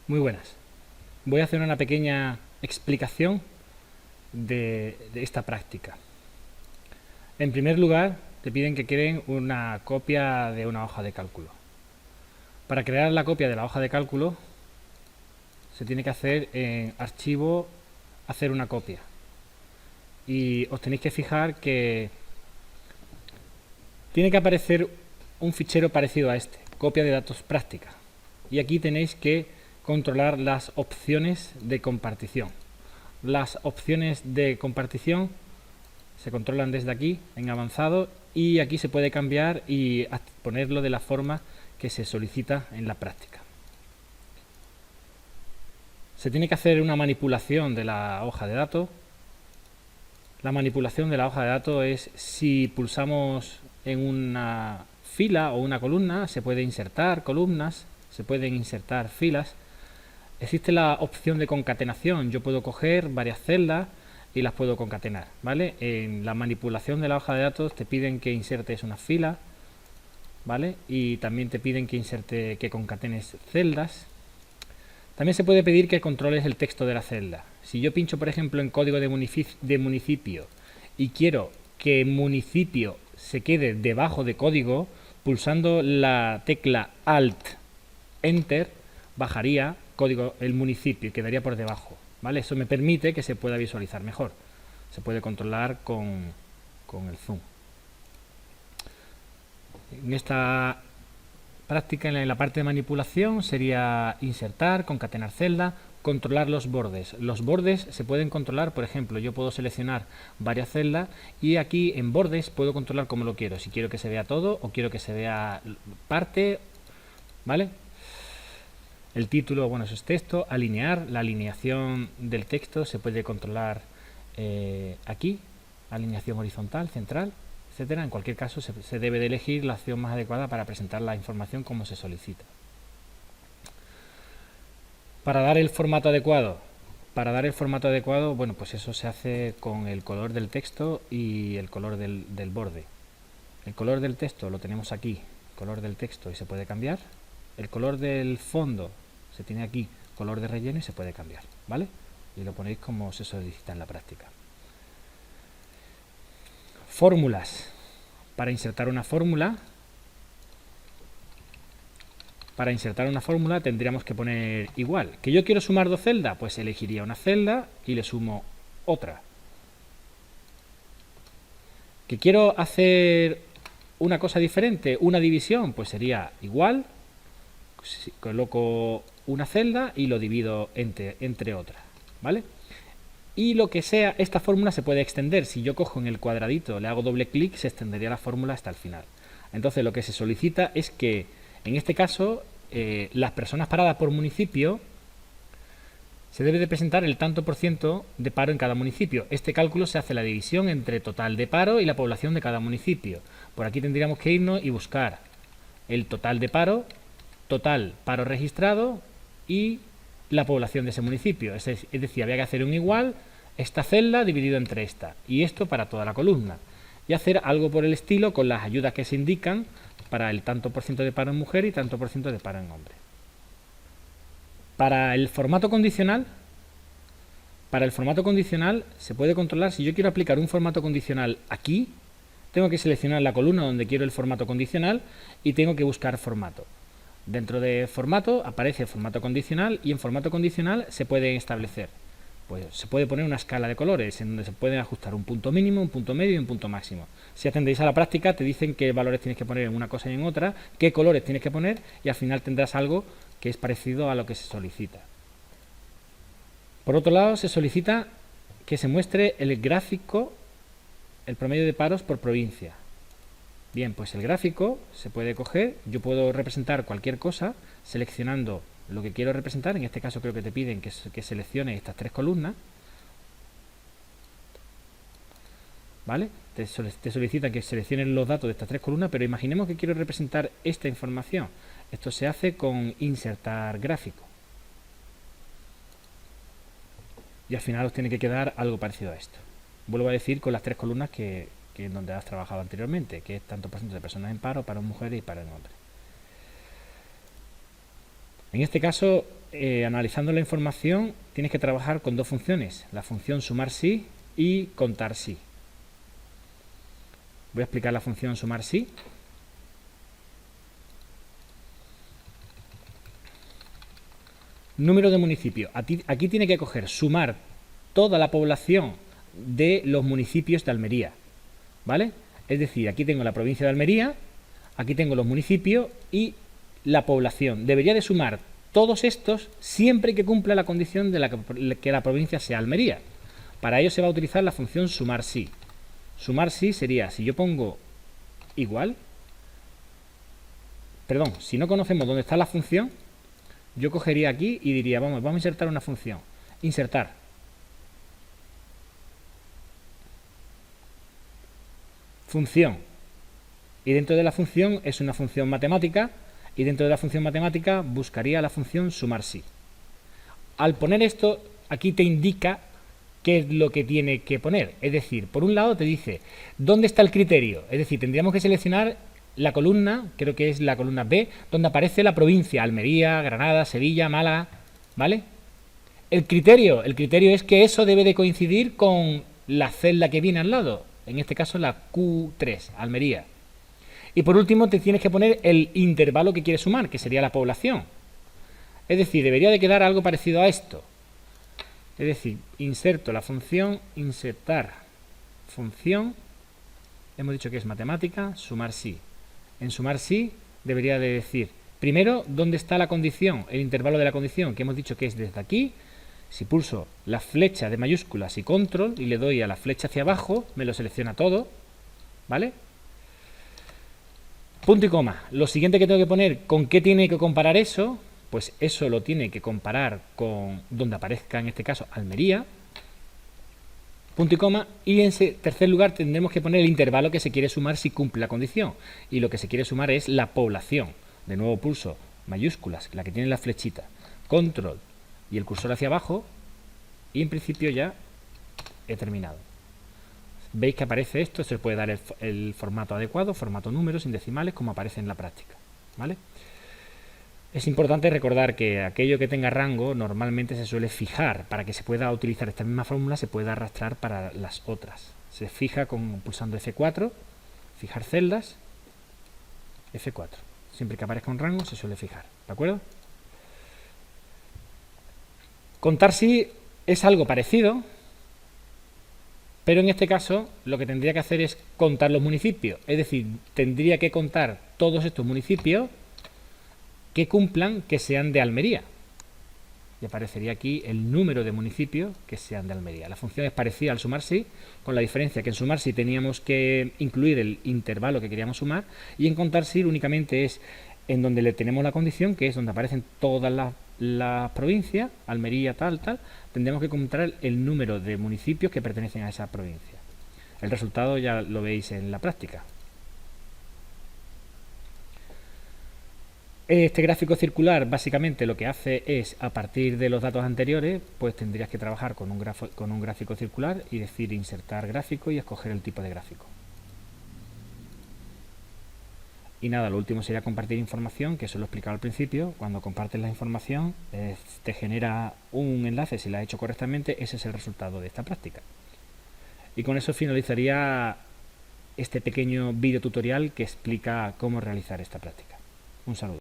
Muy buenas. Voy a hacer una pequeña explicación de esta práctica. En primer lugar, te piden que creen una copia de una hoja de cálculo. Para crear la copia de la hoja de cálculo, se tiene que hacer en archivo, hacer una copia. Y os tenéis que fijar que tiene que aparecer un fichero parecido a este, copia de datos práctica. Y aquí tenéis que controlar las opciones de compartición. Las opciones de compartición se controlan desde aquí en avanzado y aquí se puede cambiar y ponerlo de la forma que se solicita en la práctica. Se tiene que hacer una manipulación de la hoja de datos. La manipulación de la hoja de datos es si pulsamos en una fila o una columna, se puede insertar columnas, se pueden insertar filas. Existe la opción de concatenación. Yo puedo coger varias celdas y las puedo concatenar, ¿vale? En la manipulación de la hoja de datos te piden que insertes una fila, ¿vale? Y también te piden que concatenes celdas. También se puede pedir que controles el texto de la celda. Si yo pincho, por ejemplo, en código de municipio y quiero que municipio se quede debajo de código, pulsando la tecla Alt Enter, bajaría código el municipio y quedaría por debajo, ¿vale? Eso me permite que se pueda visualizar mejor. Se puede controlar con el zoom. En esta práctica, en la parte de manipulación, sería insertar, concatenar celda, controlar los bordes. Los bordes se pueden controlar, por ejemplo, yo puedo seleccionar varias celdas y aquí en bordes puedo controlar como lo quiero. Si quiero que se vea todo o quiero que se vea parte, ¿vale? El título, bueno, eso es texto. Alinear, la alineación del texto se puede controlar aquí, alineación horizontal, central, etcétera. En cualquier caso, se debe de elegir la opción más adecuada para presentar la información como se solicita. Para dar el formato adecuado, bueno, pues eso se hace con el color del texto y el color del borde. El color del texto lo tenemos aquí, color del texto, y se puede cambiar. El color del fondo se tiene aquí, color de relleno, y se puede cambiar, ¿vale? Y lo ponéis como se solicita en la práctica. Fórmulas. Para insertar una fórmula, tendríamos que poner igual. ¿Que yo quiero sumar dos celdas? Pues elegiría una celda y le sumo otra. ¿Que quiero hacer una cosa diferente, una división? Pues sería igual, coloco una celda y lo divido entre otras, ¿vale? Y lo que sea, esta fórmula se puede extender. Si yo cojo en el cuadradito, le hago doble clic, se extendería la fórmula hasta el final. Entonces lo que se solicita es que, en este caso, las personas paradas por municipio, se debe de presentar el tanto por ciento de paro en cada municipio. Este cálculo se hace la división entre total de paro y la población de cada municipio. Por aquí tendríamos que irnos y buscar el total de paro, total paro registrado y la población de ese municipio. Es decir, había que hacer un igual esta celda dividido entre esta, y esto para toda la columna, y hacer algo por el estilo con las ayudas que se indican para el tanto por ciento de paro en mujer y tanto por ciento de paro en hombre. Para el formato condicional se puede controlar. Si yo quiero aplicar un formato condicional aquí, tengo que seleccionar la columna donde quiero el formato condicional y tengo que buscar formato. Dentro de formato aparece formato condicional y en formato condicional se puede establecer, pues se puede poner una escala de colores en donde se pueden ajustar un punto mínimo, un punto medio y un punto máximo. Si atendéis a la práctica te dicen qué valores tienes que poner en una cosa y en otra, qué colores tienes que poner, y al final tendrás algo que es parecido a lo que se solicita. Por otro lado, se solicita que se muestre el gráfico, el promedio de paros por provincia. Bien, pues el gráfico se puede coger, yo puedo representar cualquier cosa seleccionando lo que quiero representar. En este caso creo que te piden que seleccione estas tres columnas, ¿vale? Te solicitan que selecciones los datos de estas tres columnas, pero imaginemos que quiero representar esta información. Esto se hace con insertar gráfico. Y al final os tiene que quedar algo parecido a esto. Vuelvo a decir, con las tres columnas que es donde has trabajado anteriormente, que es tanto por ciento de personas en paro, paro en mujeres y paro en hombres. En este caso, analizando la información, tienes que trabajar con dos funciones, la función sumar sí y contar sí. Voy a explicar la función sumar sí. Número de municipios. Aquí tiene que coger, sumar toda la población de los municipios de Almería, ¿vale? Es decir, aquí tengo la provincia de Almería, aquí tengo los municipios y la población. Debería de sumar todos estos siempre que cumpla la condición de que la provincia sea Almería. Para ello se va a utilizar la función sumar sí. Sumar sí sería, si yo pongo igual, perdón, si no conocemos dónde está la función, yo cogería aquí y diría, vamos a insertar una función. Insertar. Función. Y dentro de la función es una función matemática, y dentro de la función matemática buscaría la función sumar sí. Al poner esto, aquí te indica qué es lo que tiene que poner. Es decir, por un lado te dice dónde está el criterio. Es decir, tendríamos que seleccionar la columna, creo que es la columna B, donde aparece la provincia, Almería, Granada, Sevilla, Málaga, ¿vale? El criterio es que eso debe de coincidir con la celda que viene al lado, en este caso la Q3, Almería. Y por último te tienes que poner el intervalo que quieres sumar, que sería la población. Es decir, debería de quedar algo parecido a esto. Es decir, inserto la función, insertar función, hemos dicho que es matemática, sumar sí. En sumar sí debería de decir, primero, ¿dónde está la condición? El intervalo de la condición, que hemos dicho que es desde aquí. Si pulso la flecha de mayúsculas y control y le doy a la flecha hacia abajo, me lo selecciona todo, ¿vale? Punto y coma. Lo siguiente que tengo que poner, ¿con qué tiene que comparar eso? Pues eso lo tiene que comparar con donde aparezca, en este caso, Almería. Punto y coma. Y en tercer lugar tendremos que poner el intervalo que se quiere sumar si cumple la condición. Y lo que se quiere sumar es la población. De nuevo pulso mayúsculas, la que tiene la flechita, control y el cursor hacia abajo. Y en principio ya he terminado. Veis que aparece esto, se puede dar el formato adecuado, formato número, sin decimales, como aparece en la práctica, ¿vale? Es importante recordar que aquello que tenga rango normalmente se suele fijar. Para que se pueda utilizar esta misma fórmula se puede arrastrar para las otras. Se fija pulsando F4, fijar celdas, F4. Siempre que aparezca un rango se suele fijar, ¿de acuerdo? Contar sí es algo parecido, pero en este caso lo que tendría que hacer es contar los municipios. Es decir, tendría que contar todos estos municipios que cumplan, que sean de Almería. Y aparecería aquí el número de municipios que sean de Almería. La función es parecida al sumar sí, con la diferencia que en sumar sí teníamos que incluir el intervalo que queríamos sumar, y en contar sí únicamente es en donde le tenemos la condición, que es donde aparecen todas las provincias, Almería, tal, tendremos que contar el número de municipios que pertenecen a esa provincia. El resultado ya lo veis en la práctica. Este gráfico circular básicamente lo que hace es, a partir de los datos anteriores, pues tendrías que trabajar con un gráfico circular y decir insertar gráfico y escoger el tipo de gráfico. Y nada, lo último sería compartir información, que eso lo he explicado al principio. Cuando compartes la información te genera un enlace, si la has hecho correctamente, ese es el resultado de esta práctica. Y con eso finalizaría este pequeño vídeo tutorial que explica cómo realizar esta práctica. Un saludo.